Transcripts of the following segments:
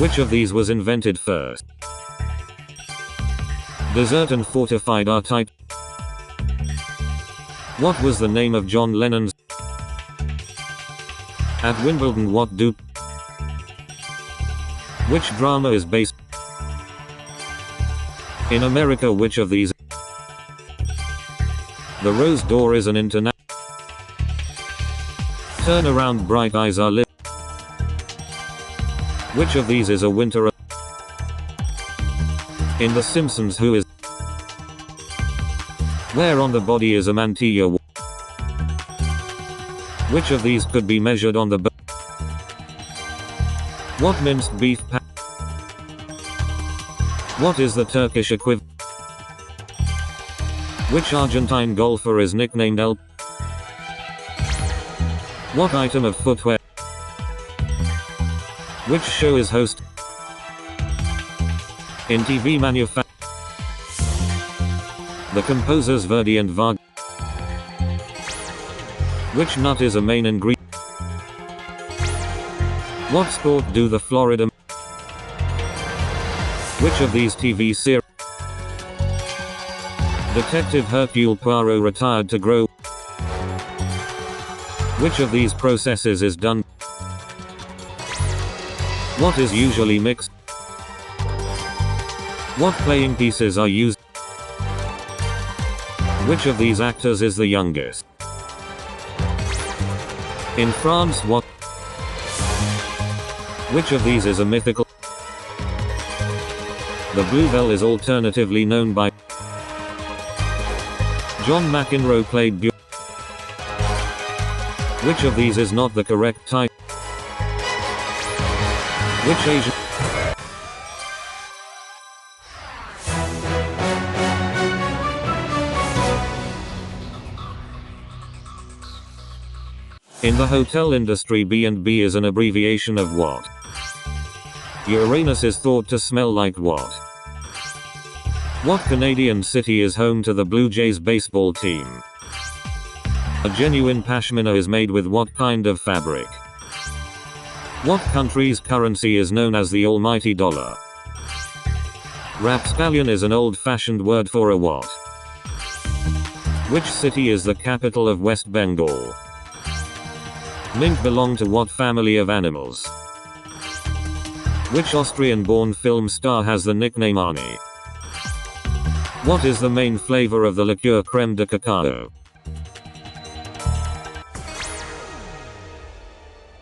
Which of these was invented first? Dessert and fortified are type. What was the name of John Lennon's? At Wimbledon what do? Which drama is based? In America which of these? The Rose Door is an international. Turn around bright eyes are lit. Which of these is a winter? In The Simpsons who is? Where on the body is a mantilla? Which of these could be measured on the What minced beef What is the Turkish equivalent? Which Argentine golfer is nicknamed El? What item of footwear? Which show is host? In TV manufacturing. The composers Verdi and Wagner. Which nut is a main ingredient? What sport do the Florida? Which of these TV series? Detective Hercule Poirot retired to grow. Which of these processes is done? What is usually mixed? What playing pieces are used? Which of these actors is the youngest? In France what? Which of these is a mythical? The Bluebell is alternatively known by. John McEnroe played Which of these is not the correct type? Which Asian? In the hotel industry B&B is an abbreviation of what? Uranus is thought to smell like what? What Canadian city is home to the Blue Jays baseball team? A genuine pashmina is made with what kind of fabric? What country's currency is known as the almighty dollar? Rapscallion is an old-fashioned word for a what? Which city is the capital of West Bengal? Mink belong to what family of animals? Which Austrian-born film star has the nickname Arnie? What is the main flavor of the liqueur crème de cacao?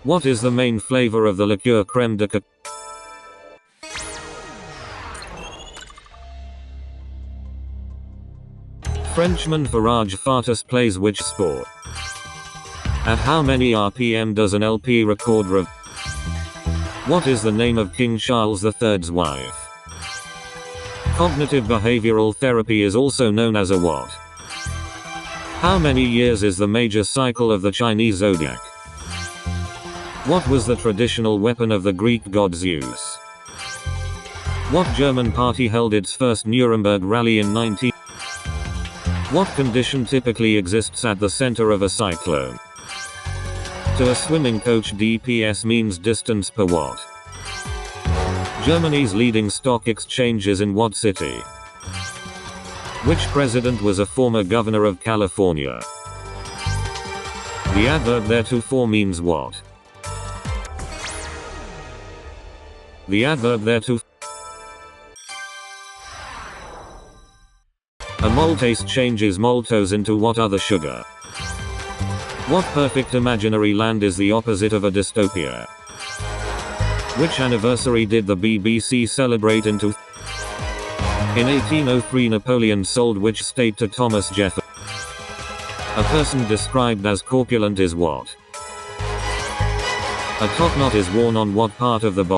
What is the main flavor of the liqueur crème de cacao? Frenchman Farage Fartus plays which sport? At how many RPM does an LP record What is the name of King Charles III's wife? Cognitive behavioral therapy is also known as a what? How many years is the major cycle of the Chinese zodiac? What was the traditional weapon of the Greek god Zeus? What German party held its first Nuremberg rally in 19? What condition typically exists at the center of a cyclone? To a swimming coach DPS means distance per watt. Germany's leading stock exchange is in what city? Which president was a former governor of California? The adverb theretofore means what? The adverb theretofore. A maltase changes maltose into what other sugar? What perfect imaginary land is the opposite of a dystopia? Which anniversary did the BBC celebrate in In 1803 Napoleon sold which state to Thomas Jefferson? A person described as corpulent is what? A topknot is worn on what part of the body?